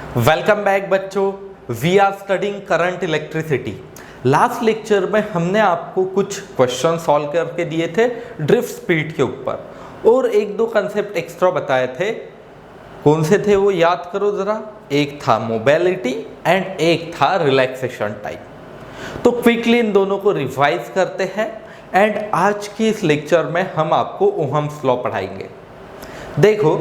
Welcome back बच्चों, we are studying current electricity. Last lecture में हमने आपको कुछ क्वेश्चन सॉल्व करके दिए थे ड्रिफ्ट स्पीड के ऊपर और एक दो कंसेप्ट एक्स्ट्रा बताए थे। कौन से थे वो याद करो जरा। एक था मोबिलिटी एंड एक था रिलैक्सेशन टाइम। तो क्विकली इन दोनों को रिवाइज करते हैं एंड आज की इस लेक्चर में हम आपको ओहम्स लॉ पढ़ाएंगे। देखो,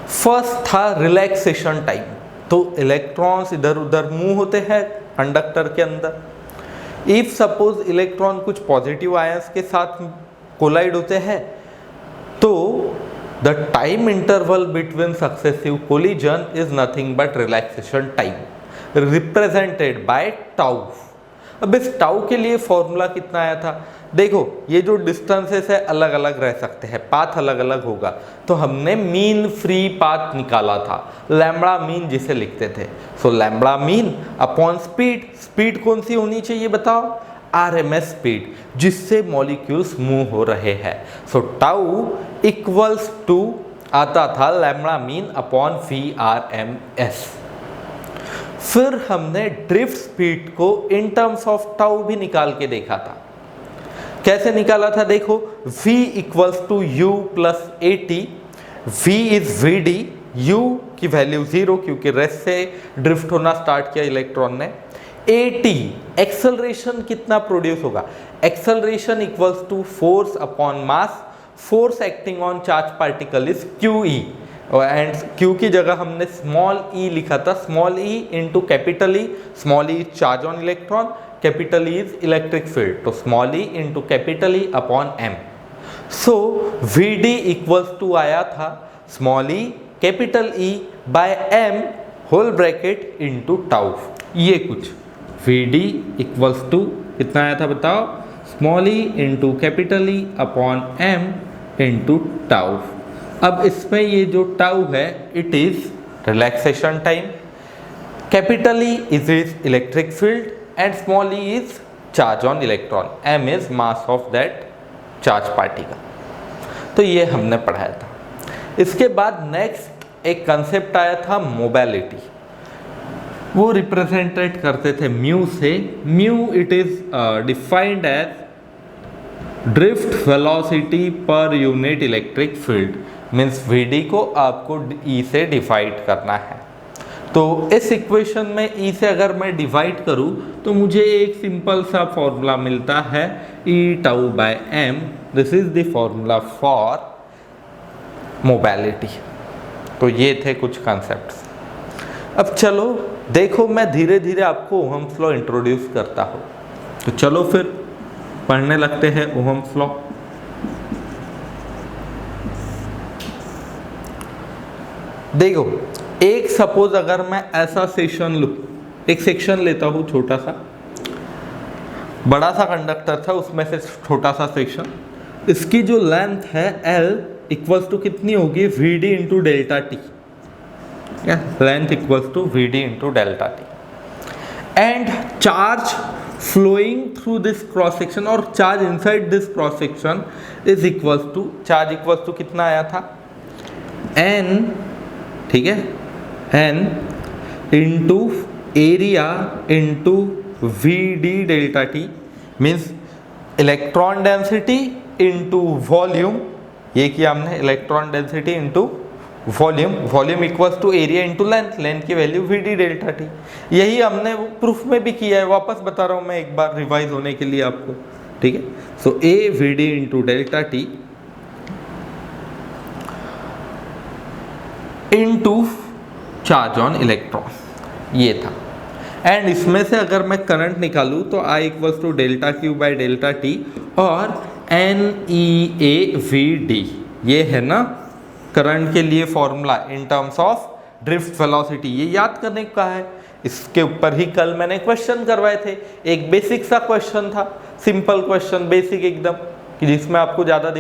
फर्स्ट था रिलैक्सेशन टाइम। तो इलेक्ट्रॉन्स इधर उधर मूव होते हैं कंडक्टर के अंदर। इफ सपोज इलेक्ट्रॉन कुछ पॉजिटिव आयंस के साथ कोलाइड होते हैं तो the time interval between successive collision is nothing but relaxation time represented by tau. अब इस टाउ के लिए फॉर्मूला कितना आया था? देखो, ये जो डिस्टेंसेस है अलग अलग रह सकते हैं, पाथ अलग अलग होगा, तो हमने मीन फ्री पाथ निकाला था, लैम्बडा मीन जिसे लिखते थे। So lambda mean upon speed. Speed कौन सी होनी चाहिए बताओ? आरएमएस स्पीड जिससे मॉलिक्यूल्स मूव हो रहे हैं। सो टाउ इक्वल्स टू आता था लैम्बडा मीन अपॉन VRMS। फिर हमने ड्रिफ्ट स्पीड को इन टर्म्स ऑफ टाउ भी निकाल के देखा था। कैसे निकाला था? देखो, v equals to u plus AT। v is VD, u की वैल्यू 0 क्योंकि रेस्ट से ड्रिफ्ट होना स्टार्ट किया इलेक्ट्रॉन ने। AT एक्सेलरेशन कितना प्रोड्यूस होगा? Acceleration equals to force upon mass. Force acting on charge particle is QE and Q की जगह हमने स्मॉल e लिखा था। Small e into capital E। Small e charge on electron, capital E is electric field, तो small e into capital E upon m। So VD equals to आया था small e capital E by m whole bracket into tau. ये कुछ VD equals to कितना आया था बताओ? Small e into capital E upon m into tau. अब इसमें ये जो टाउ है it is relaxation time, capital E is electric field and small e is charge on electron, m is mass of that charge particle। तो ये हमने पढ़ाया था। इसके बाद नेक्स्ट एक कंसेप्ट आया था मोबिलिटी। वो रिप्रेजेंटेड करते थे म्यू से। Mu it is defined as drift velocity per unit electric field. Means VD को आपको E से डिवाइड करना है। तो इस इक्वेशन में E से अगर मैं डिवाइड करूं तो मुझे एक सिंपल सा फॉर्मूला मिलता है E tau by m। This is the formula for mobility. तो ये थे कुछ कॉन्सेप्ट्स। अब चलो देखो, मैं धीरे धीरे आपको ओहम्स लॉ इंट्रोड्यूस करता हूँ। तो चलो फिर पढ़ने लगते हैं ओहम्स लॉ। देखो, एक सपोज अगर मैं ऐसा सेक्शन लूँ, एक सेक्शन लेता हूँ छोटा सा, बड़ा सा कंडक्टर था उसमें से छोटा सा सेक्शन। इसकी जो लेंथ है L इक्वल्स टू कितनी होगी? VD into delta T. Length equals to VD into delta T and charge flowing through this cross section और charge inside this cross section is equals to, charge equals to कितना आया था? N, ठीक है, n into area into VD delta T. Means electron density into volume. ये किया हमने, electron density into volume. Volume equals to area into length, length की value VD delta T. यही हमने प्रूफ में भी किया है, वापस बता रहा हूँ मैं एक बार रिवाइज होने के लिए आपको, ठीक है। सो A VD into delta T into charge on electron, ये था। एंड इसमें से अगर मैं करंट निकालूं तो I equals to delta Q by delta T और NEAVD, ये है ना करंट के लिए formula in terms of drift velocity. ये याद करने का है। इसके ऊपर ही कल मैंने क्वेश्चन करवाए थे। एक बेसिक सा क्वेश्चन था, सिंपल क्वेश्चन, बेसिक एकदम, कि जिसमें आपको ज़्यादा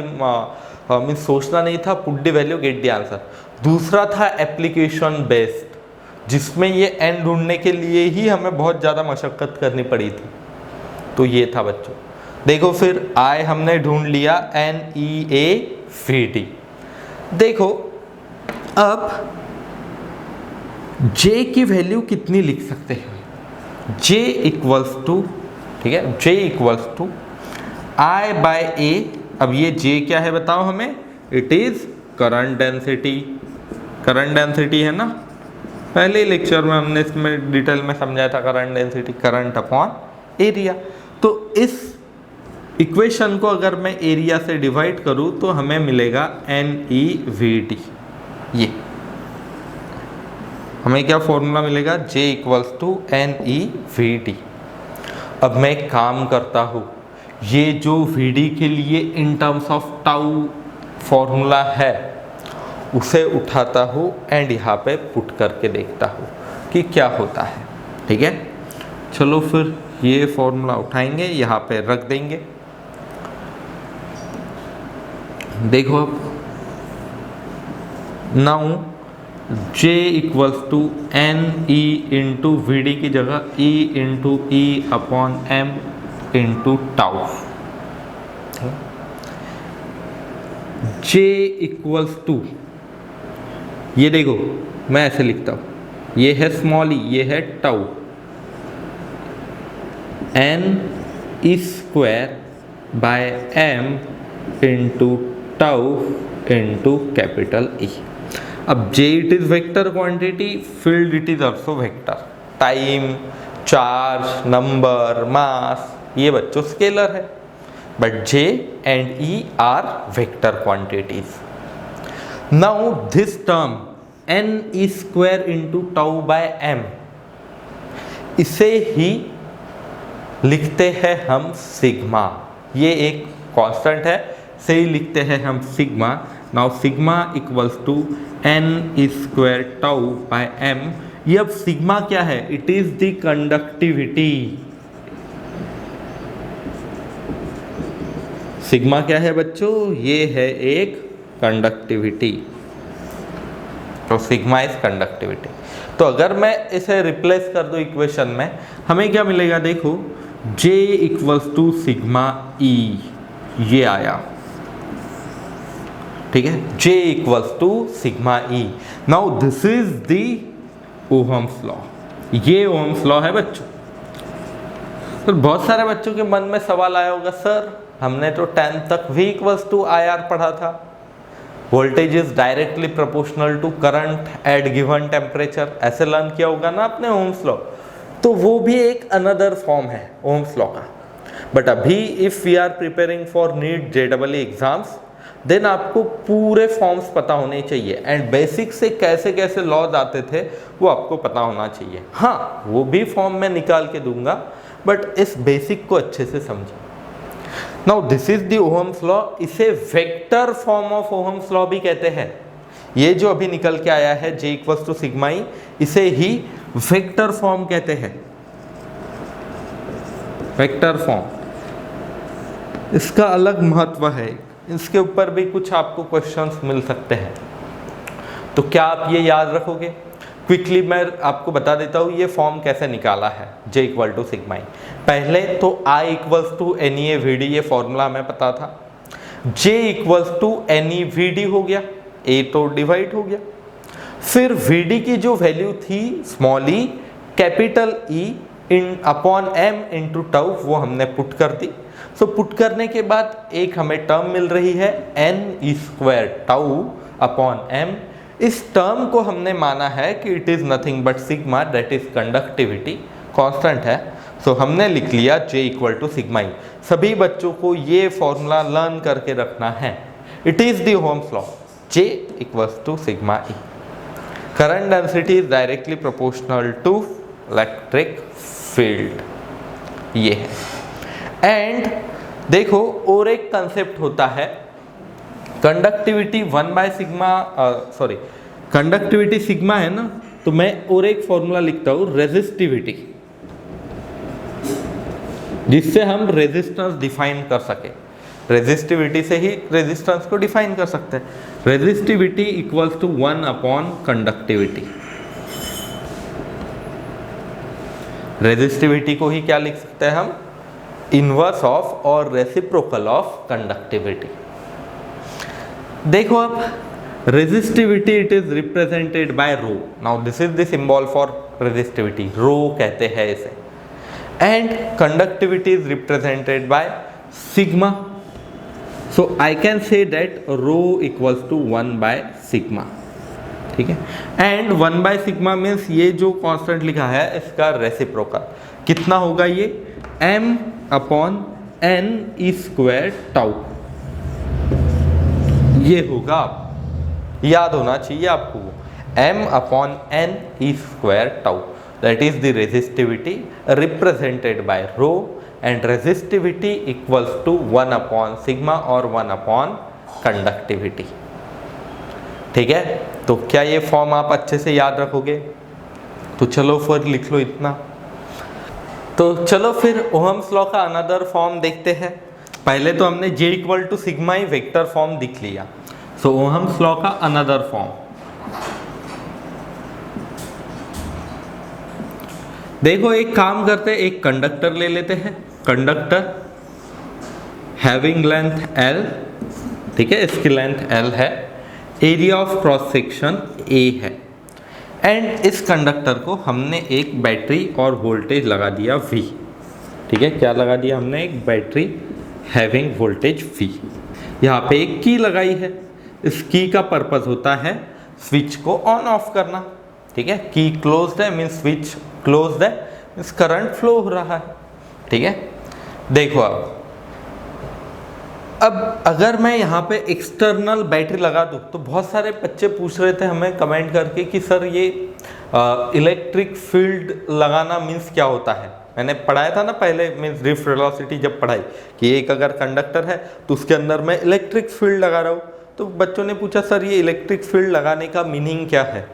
मीन्स सोचना नहीं था, put the value get the answer. दूसरा था एप्लीकेशन बेस्ड, जिसमें ये n ढूंढने के लिए ही हमें बहुत ज़्यादा मशक्क़त करनी पड़ी थी। तो ये था बच्चों। देखो, फिर I हमने ढूंढ लिया NEAVD। देखो, अब J की वैल्यू कितनी लिख सकते हैं? J इक्वल्स टू, ठीक है, J equals to I by A। अब ये J क्या है बताओ हमें? It is current density. Current density है ना, पहले ही लेक्चर में हमने इसमें डिटेल में समझाया था current density, current upon area. तो इस इक्वेशन को अगर मैं एरिया से डिवाइड करूं तो हमें मिलेगा NEVD। ये हमें क्या फॉर्मूला मिलेगा? J equals to NEVD। अब मैं एक काम करता हूँ, ये जो VD के लिए इन टर्म्स ऑफ टाउ फॉर्मूला है उसे उठाता हूँ एंड यहाँ पे पुट करके देखता हूँ कि क्या होता है। ठीक है, चलो फिर ये फॉर्मूला उठाएंगे, यहाँ पे रख देंगे। देखो अब now J equals to NE into VD की जगह E into E upon M into tau. J equals to, ये देखो मैं ऐसे लिखता हूँ, ये है स्मॉल ई, ये है tau, N square by M into tau into capital E। अब J it is vector quantity, field it is also vector, time, charge, number, mass, ये बच्चों स्केलर है, but J and E are vector quantities. Now this term N square into tau by M, इसे ही लिखते हैं हम sigma. ये एक constant है, से ही लिखते हैं हम sigma. Now sigma equals to N square tau by M। ये अब सिग्मा क्या है? It is the conductivity. Sigma क्या है बच्चों? ये है एक कंडक्टिविटी। तो सिग्मा इज कंडक्टिविटी। तो अगर मैं इसे रिप्लेस कर दूं इक्वेशन में, हमें क्या मिलेगा? देखो J equals to sigma E, ये आया, ठीक है, J equals to sigma E। Now this is the Ohm's law, ये ओहम्स लॉ है बच्चों। तो बहुत सारे बच्चों के मन में सवाल आया होगा, सर हमने तो 10th तक V इक्वल्स टू IR पढ़ा था, voltage is directly proportional to current at given temperature, ऐसे लर्न किया होगा ना आपने ओहम्स लॉ। तो वो भी एक अनदर फॉर्म है ओहम्स लॉ का। बट अभी if we are preparing for NEET JEE exams, then आपको पूरे फॉर्म्स पता होने चाहिए एंड बेसिक से कैसे कैसे लॉज आते थे वो आपको पता होना चाहिए। हाँ, वो भी फॉर्म में निकाल के दूंगा, बट इस बेसिक को अच्छे से समझिए। Now this is the Ohm's law. इसे vector form of Ohm's law भी कहते हैं। ये जो अभी निकल के आया है J equals to sigma E, इसे ही वेक्टर फॉर्म कहते हैं, वेक्टर फॉर्म। इसका अलग महत्व है, इसके ऊपर भी कुछ आपको क्वेश्चंस मिल सकते हैं। तो क्या आप ये याद रखोगे? क्विकली मैं आपको बता देता हूँ ये फॉर्म कैसे निकाला है J equal to sigma E। पहले तो I इक्वल्स टू NEVD, ये फॉर्मूला हमें पता था। J इक्वल्स टू NEVD हो गया, A तो डिवाइड हो गया। फिर VD की जो वैल्यू थी स्मॉल e कैपिटल E इन अपॉन M इंटू टाउ, वो हमने पुट कर दी। सो पुट करने के बाद एक हमें टर्म मिल रही है N square tau upon M। इस टर्म को हमने माना है कि it is nothing but sigma, that is conductivity, constant है। सो हमने लिख लिया J equal to sigma E। सभी बच्चों को ये फॉर्मूला लर्न करके रखना है। It is the Ohm's law, J equals to sigma E। Current density is directly proportional to electric field, ये है। एंड देखो और एक कंसेप्ट होता है conductivity 1 by sigma, sorry conductivity sigma है ना, तो मैं और एक फॉर्मूला लिखता हूँ रेजिस्टिविटी, जिससे हम रेजिस्टेंस डिफाइन कर सके। रेजिस्टिविटी से ही रेजिस्टेंस को डिफाइन कर सकते हैं। Resistivity equals to 1 upon conductivity. Resistivity को ही क्या लिख सकते हैं हम? इनवर्स ऑफ और रेसिप्रोकल ऑफ कंडक्टिविटी। देखो अब resistivity it is represented by rho. Now this is the symbol for resistivity, rho कहते हैं इसे. And conductivity is represented by sigma. So I can say that rho equals to 1 by sigma. ठीक है. And 1 by sigma means ये जो constant लिखा है इसका रेसिप्रोकल कितना होगा, ये m upon n E square tau. ये होगा, याद होना चाहिए आपको, m upon n E square tau. That is the resistivity represented by rho and resistivity equals to 1 upon sigma और 1 अपॉन कंडक्टिविटी. ठीक है. तो क्या ये फॉर्म आप अच्छे से याद रखोगे? तो चलो फिर लिख लो इतना. तो चलो फिर ओहम्स लॉ का अनदर फॉर्म देखते हैं. पहले तो हमने J इक्वल टू सिग्मा ही वेक्टर फॉर्म दिख लिया. सो ओहम्स लॉ का अनदर फॉर्म देखो. एक काम करते हैं, एक कंडक्टर ले लेते हैं. Conductor having length L. ठीक है, इसकी लेंथ L है. Area of cross section A है. एंड इस कंडक्टर को हमने एक बैटरी और वोल्टेज लगा दिया V. ठीक है, क्या लगा दिया हमने? एक बैटरी हैविंग वोल्टेज V. यहाँ पे एक की लगाई है. इस की का पर्पस होता है स्विच को ऑन ऑफ करना. ठीक है, की क्लोज्ड है मीन्स स्विच क्लोज्ड है मीन्स करंट फ्लो हो रहा है. ठीक है. देखो अब अगर मैं यहाँ पे एक्सटर्नल बैटरी लगा दूँ तो बहुत सारे बच्चे पूछ रहे थे हमें कमेंट करके कि सर ये इलेक्ट्रिक फील्ड लगाना मीन्स क्या होता है. मैंने पढ़ाया था ना पहले, मीन्स ड्रिफ्ट वेलोसिटी जब पढ़ाई कि एक अगर कंडक्टर है तो उसके अंदर मैं इलेक्ट्रिक फील्ड लगा रहा हूँ. तो बच्चों ने पूछा सर ये इलेक्ट्रिक फील्ड लगाने का मीनिंग क्या है.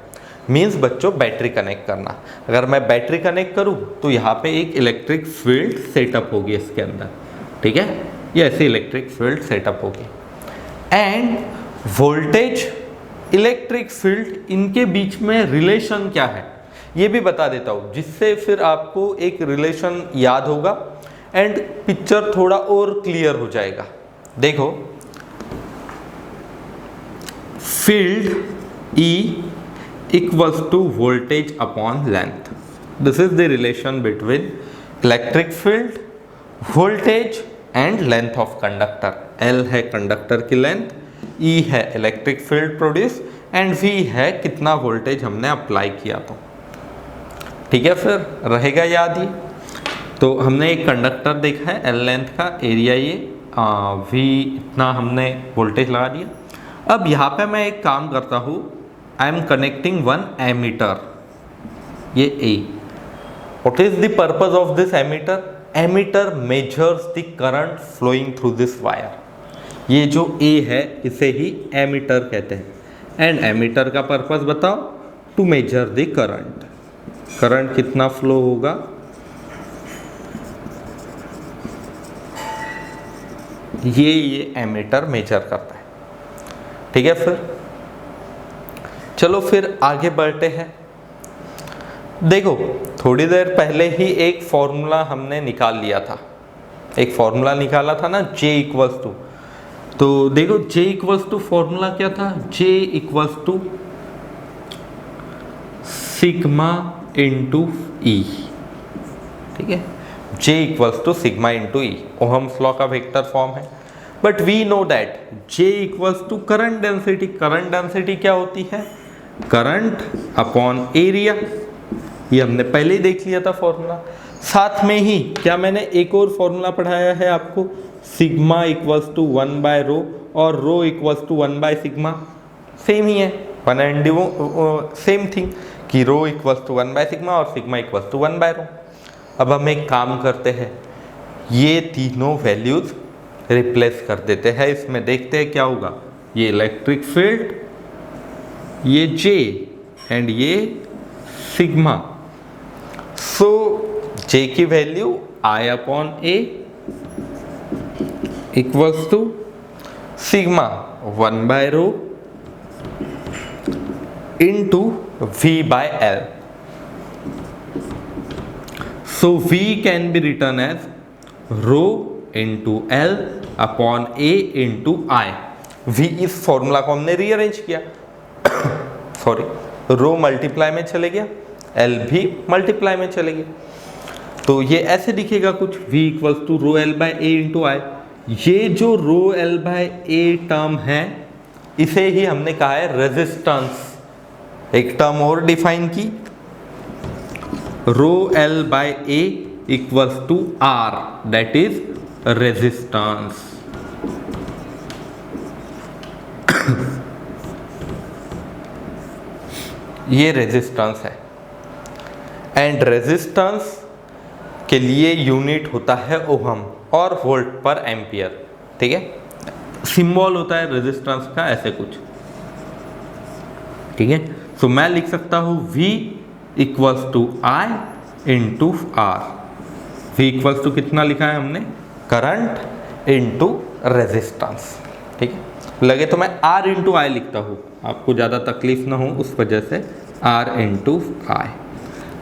मीन्स बच्चों बैटरी कनेक्ट करना. अगर मैं बैटरी कनेक्ट करूँ तो यहाँ पे एक इलेक्ट्रिक फील्ड सेटअप होगी इसके अंदर. ठीक है, ये ऐसे इलेक्ट्रिक फील्ड सेटअप होगी. एंड वोल्टेज इलेक्ट्रिक फील्ड इनके बीच में रिलेशन क्या है ये भी बता देता हूँ, जिससे फिर आपको एक रिलेशन याद होगा एंड पिक्चर थोड़ा और क्लियर हो जाएगा. देखो field E equals to voltage upon length. This is the relation between electric field, voltage and length of conductor. L है कंडक्टर की लेंथ, E है electric field produce and V है कितना वोल्टेज हमने अप्लाई किया. तो ठीक है, फिर रहेगा याद ही. तो हमने एक कंडक्टर देखा है L लेंथ का, एरिया ये V इतना हमने वोल्टेज लगा दिया. अब यहाँ पे मैं एक काम करता हूँ, I am connecting one ammeter. ये A. What is the purpose of this ammeter? Ammeter measures the current flowing through this wire. ये जो A है इसे ही एमीटर कहते हैं. एंड एमीटर का पर्पस बताओ, to measure the current. Current कितना फ्लो होगा, ये एमीटर मेजर करता है. ठीक है, फिर चलो फिर आगे बढ़ते हैं. देखो थोड़ी देर पहले ही एक फॉर्मूला हमने निकाल लिया था. एक फॉर्मूला निकाला था ना, J इक्वल्स टू. तो देखो J इक्वल्स टू फॉर्मूला क्या था? J equals to sigma into E. ठीक है, J equals to sigma into E. Ohm's law का वेक्टर फॉर्म है. But we know that J equals to current density. Current density क्या होती है? Current upon area. ये हमने पहले ही देख लिया था फॉर्मूला. साथ में ही क्या मैंने एक और फॉर्मूला पढ़ाया है आपको, sigma equals to 1 by rho और rho equals to 1 by sigma. Same ही है, वन एंड सेम थिंग कि rho equals to 1 by sigma और sigma equals to 1 by rho. अब हम एक काम करते हैं, ये तीनों वैल्यूज रिप्लेस कर देते हैं इसमें. देखते हैं क्या होगा. ये इलेक्ट्रिक फील्ड, ये J एंड ये सिग्मा. सो J की value I upon A equals to sigma 1 by rho into V by L. So V can be written as rho into L upon A into I. V इस formula को हमने rearrange किया sorry row multiply में चले गया, L भी multiply में चले गया, तो ये ऐसे दिखेगा कुछ v equals to rho L by A into I. ये जो rho L by A term है इसे ही हमने कहा है रेजिस्टेंस। एक टर्म और डिफाइन की, rho L by A equals to R, that is resistance. ये रेजिस्टेंस है एंड रेजिस्टेंस के लिए यूनिट होता है ओहम और वोल्ट पर एम्पियर। ठीक है, सिंबल होता है रेजिस्टेंस का ऐसे कुछ। ठीक है, तो मैं लिख सकता हूं V equals to I into R. V equals to कितना लिखा है हमने, करंट इंटू रेजिस्टेंस। ठीक है, लगे तो मैं R इंटू आई लिखता हूं, आपको ज़्यादा तकलीफ ना हो उस वजह से R इंटू आई।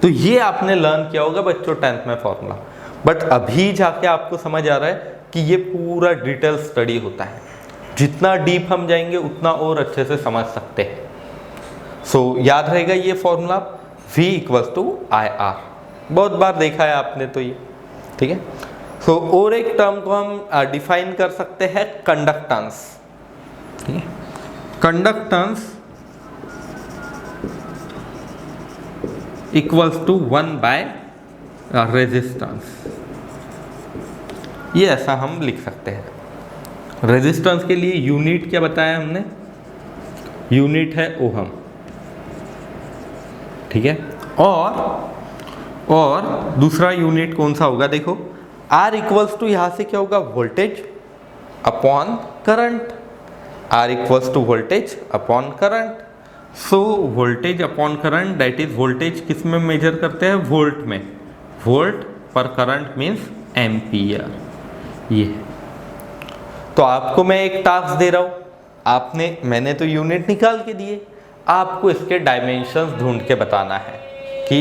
तो ये आपने लर्न किया होगा बच्चों 10th में फॉर्मूला, बट अभी जाके आपको समझ आ रहा है कि ये पूरा डिटेल स्टडी होता है। जितना डीप हम जाएंगे उतना और अच्छे से समझ सकते हैं। सो याद रहेगा ये formula V equals to I R, बहुत बार देखा है आपने तो ये। ठीक है, सो और एक टर्म को हम डिफाइन कर सकते हैं conductance. Conductance equals to 1 by resistance, ये ऐसा हम लिख सकते हैं। रेजिस्टेंस के लिए यूनिट क्या बताया हमने, यूनिट है ओहम। ठीक है, और दूसरा यूनिट कौन सा होगा, देखो R इक्वल्स टू यहाँ से क्या होगा, voltage upon current. R equals to voltage upon current. So voltage upon current, that is voltage किस में मेजर करते हैं, वोल्ट में। वोल्ट पर करंट मीन्स एम्पियर। ये तो आपको मैं एक टास्क दे रहा हूं, मैंने तो यूनिट निकाल के दिए, आपको इसके डायमेंशंस ढूंढ के बताना है कि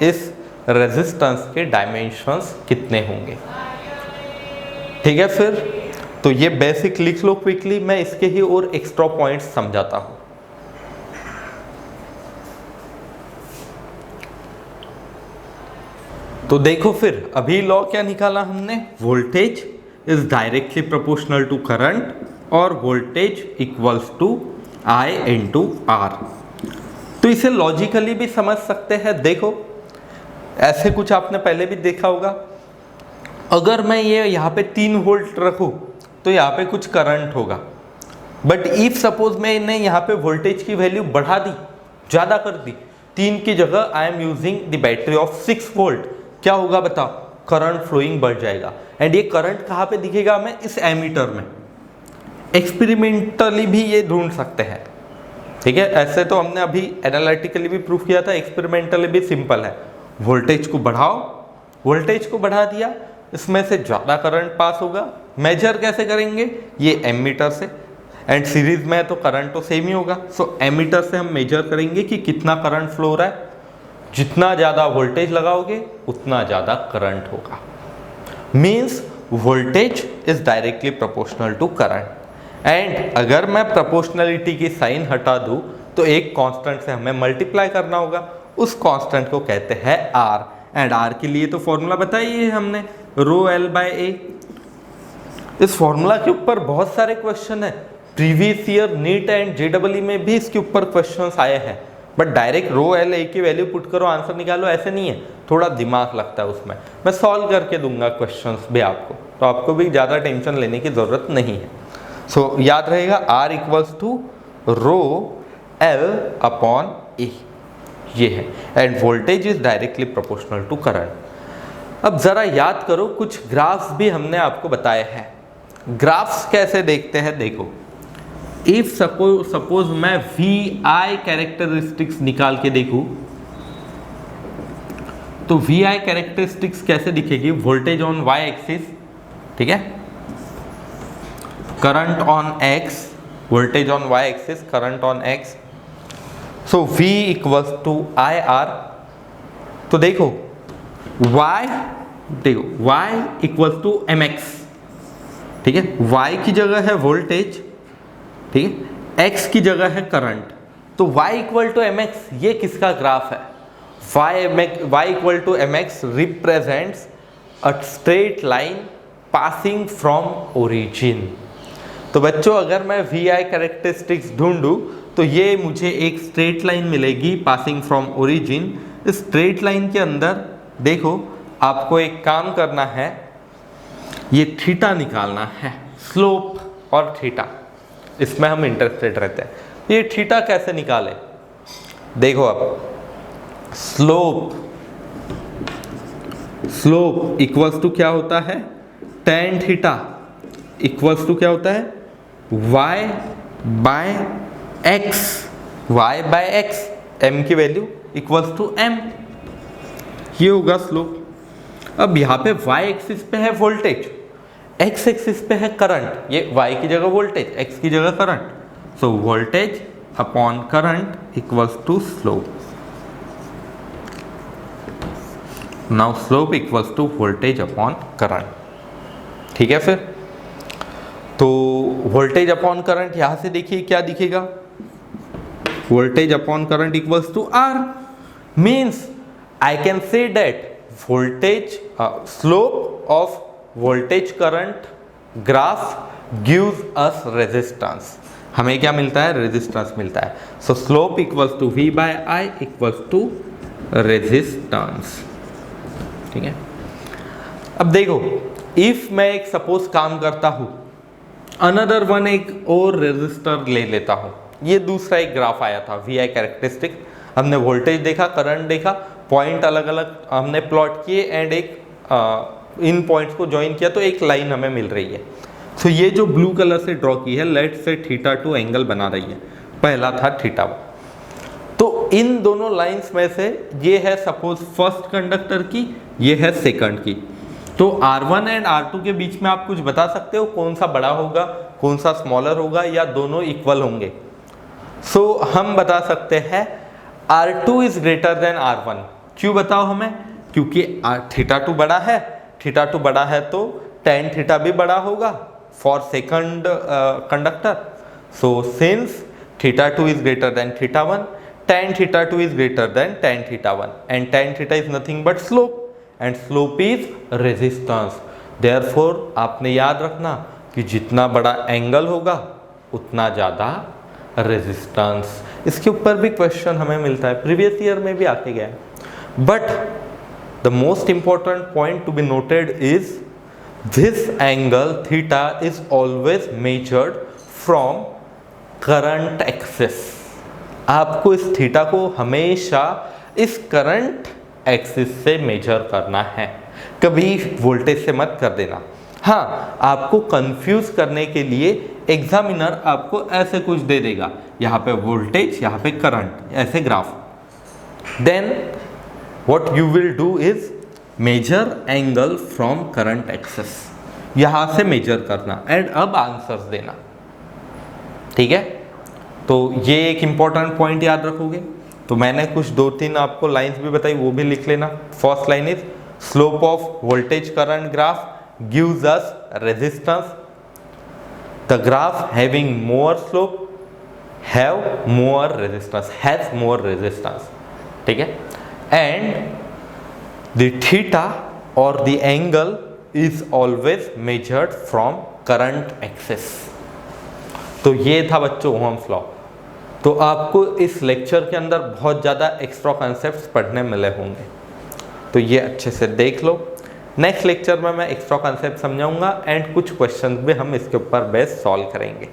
इस रेजिस्टेंस के डायमेंशंस कितने होंगे। ठीक है, फिर तो ये बेसिक लिख लो क्विकली, मैं इसके ही और एक्स्ट्रा पॉइंट्स समझाता हूं। तो देखो फिर अभी लॉ क्या निकाला हमने, voltage is directly proportional to current और voltage equals to I into R. तो इसे लॉजिकली भी समझ सकते हैं। देखो ऐसे कुछ आपने पहले भी देखा होगा, अगर मैं ये यहाँ पे 3 वोल्ट रखूँ तो यहाँ पे कुछ करंट होगा, बट इफ सपोज मैंने यहाँ पे वोल्टेज की वैल्यू बढ़ा दी, ज़्यादा कर दी, 3 की जगह I am using the battery of 6 volt, क्या होगा बताओ, करंट फ्लोइंग बढ़ जाएगा। एंड ये करंट कहाँ पे दिखेगा हमें, इस एमीटर में। एक्सपेरिमेंटली भी ये ढूंढ सकते हैं। ठीक है, ऐसे तो हमने अभी एनालिटिकली भी प्रूफ किया था, एक्सपेरिमेंटली भी सिंपल है। वोल्टेज को बढ़ाओ, वोल्टेज को बढ़ा दिया, इसमें से ज़्यादा करंट पास होगा। मेजर कैसे करेंगे, ये एमीटर से, एंड सीरीज में तो करंट तो सेम ही होगा। सो एमीटर से हम मेजर करेंगे कि कितना करंट फ्लो हो रहा है। जितना ज़्यादा वोल्टेज लगाओगे उतना ज़्यादा करंट होगा। Means voltage is directly proportional to current. And अगर मैं प्रोपोर्शनलिटी की साइन हटा दूं तो एक कांस्टेंट से हमें मल्टीप्लाई करना होगा, उस कांस्टेंट को कहते हैं R। एंड R के लिए तो फॉर्मूला बताई है हमने, रो एल बाय ए। इस फॉर्मूला के ऊपर बहुत सारे क्वेश्चन है, previous year neat and JEE में भी इसके ऊपर क्वेश्चंस आए हैं, but direct rho L A की वैल्यू पुट करो आंसर निकालो ऐसे नहीं है, थोड़ा दिमाग लगता है उसमें। मैं सॉल्व करके दूंगा क्वेश्चंस भी आपको, तो आपको भी ज़्यादा टेंशन लेने की ज़रूरत नहीं है। सो याद रहेगा R equals to rho L upon A, ये है। And voltage is directly proportional to current. अब ज़रा याद करो, कुछ ग्राफ्स भी हमने आपको बताए हैं। ग्राफ्स कैसे देखते हैं, देखो इफ सपोज मैं VI कैरेक्टरिस्टिक्स निकाल के देखूं तो VI कैरेक्टरिस्टिक्स कैसे दिखेगी, वोल्टेज ऑन Y एक्सिस, ठीक है, current on X, voltage on Y axis, current on X। So V equals to IR। तो देखो Y इक्वल्स टू MX, ठीक है, Y की जगह है वोल्टेज, ठीक है, X की जगह है करंट। तो y equal to M X ये किसका ग्राफ है? y equal to M X represents a straight line passing from origin. तो बच्चों अगर मैं वी आई कैरेक्टरिस्टिक्स ढूंढूं तो ये मुझे एक स्ट्रेट लाइन मिलेगी पासिंग फ्रॉम ओरिजिन। इस स्ट्रेट लाइन के अंदर देखो आपको एक काम करना है, ये थीटा निकालना है, स्लोप और थीटा, इसमें हम इंटरेस्टेड रहते हैं। ये थीटा कैसे निकाले? देखो अब स्लोप इक्वल्स टू क्या होता है? tan थीटा इक्वल्स टू क्या होता है? y बाय x, m की वैल्यू इक्वल्स टू m, ये होगा स्लोप। अब यहाँ पे y एक्सिस पे है वोल्टेज, x एक्सिस पे है करंट, ये y की जगह वोल्टेज, x की जगह current, so voltage upon current equals to slope. Now slope equals to voltage upon current, ठीक है। फिर तो वोल्टेज अपॉन करंट यहां से देखिए क्या दिखेगा, voltage upon current equals to R, means I can say that voltage slope of voltage current graph gives us resistance। हमें क्या मिलता है? रेजिस्टेंस मिलता है। So slope equals to v by i equals to resistance, ठीक है। अब देखो इफ मैं एक सपोज काम करता हूं, अनदर वन एक और रेजिस्टर ले लेता हूं, ये दूसरा एक ग्राफ आया था वी आई कैरेक्टरिस्टिक, हमने वोल्टेज देखा, करंट देखा, पॉइंट अलग अलग हमने प्लॉट किए एंड एक इन पॉइंट्स को ज्वाइन किया तो एक लाइन हमें मिल रही है। तो ये जो ब्लू कलर से ड्रॉ की है, लेट से थीटा 2 एंगल बना रही है, पहला था थीटा 1। तो इन दोनों लाइंस में से ये है सपोज फर्स्ट कंडक्टर की, ये है सेकंड की। तो R1 एंड R2 के बीच में आप कुछ बता सकते हो कौन सा बड़ा होगा, कौन सा स्मॉलर होगा, या दोनों इक्वल होंगे? सो हम बता सकते हैं R2 is greater than R1। क्यों बताओ हमें? क्योंकि थीटा 2 बड़ा है, थीटा 2 बड़ा है तो tan थीटा भी बड़ा होगा for second conductor. So since theta 2 is greater than theta 1, tan theta 2 is greater than tan theta 1, and tan theta is nothing but slope, and slope is resistance. Therefore आपने याद रखना कि जितना बड़ा angle होगा उतना ज़्यादा रेजिस्टेंस। इसके ऊपर भी क्वेश्चन हमें मिलता है, प्रीवियस ईयर में भी आके गया है। But the most important point to be noted is this angle theta is always measured from current axis। आपको इस थीटा को हमेशा इस करंट एक्सिस से मेजर करना है, कभी वोल्टेज से मत कर देना। हाँ, आपको कंफ्यूज करने के लिए एग्जामिनर आपको ऐसे कुछ दे देगा, यहाँ पे वोल्टेज, यहाँ पे करंट, ऐसे graph. Then what you will do is measure angle from current axis, यहां से मेजर करना एंड अब आंसर्स देना, ठीक है। तो ये एक इंपॉर्टेंट पॉइंट याद रखोगे। तो मैंने कुछ 2-3 आपको लाइंस भी बताई, वो भी लिख लेना। First line is slope of voltage current graph gives us resistance, the graph having more slope have more resistance, has more resistance, ठीक है। and the theta or the angle is always measured from current axis। तो ये था बच्चों Ohm's law. तो आपको इस lecture के अंदर बहुत ज़्यादा एक्स्ट्रा कॉन्सेप्ट्स पढ़ने मिले होंगे, तो ये अच्छे से देख लो। नेक्स्ट लेक्चर में मैं एक्स्ट्रा कॉन्सेप्ट समझाऊंगा एंड कुछ क्वेश्चन भी हम इसके ऊपर बेस सॉल्व करेंगे।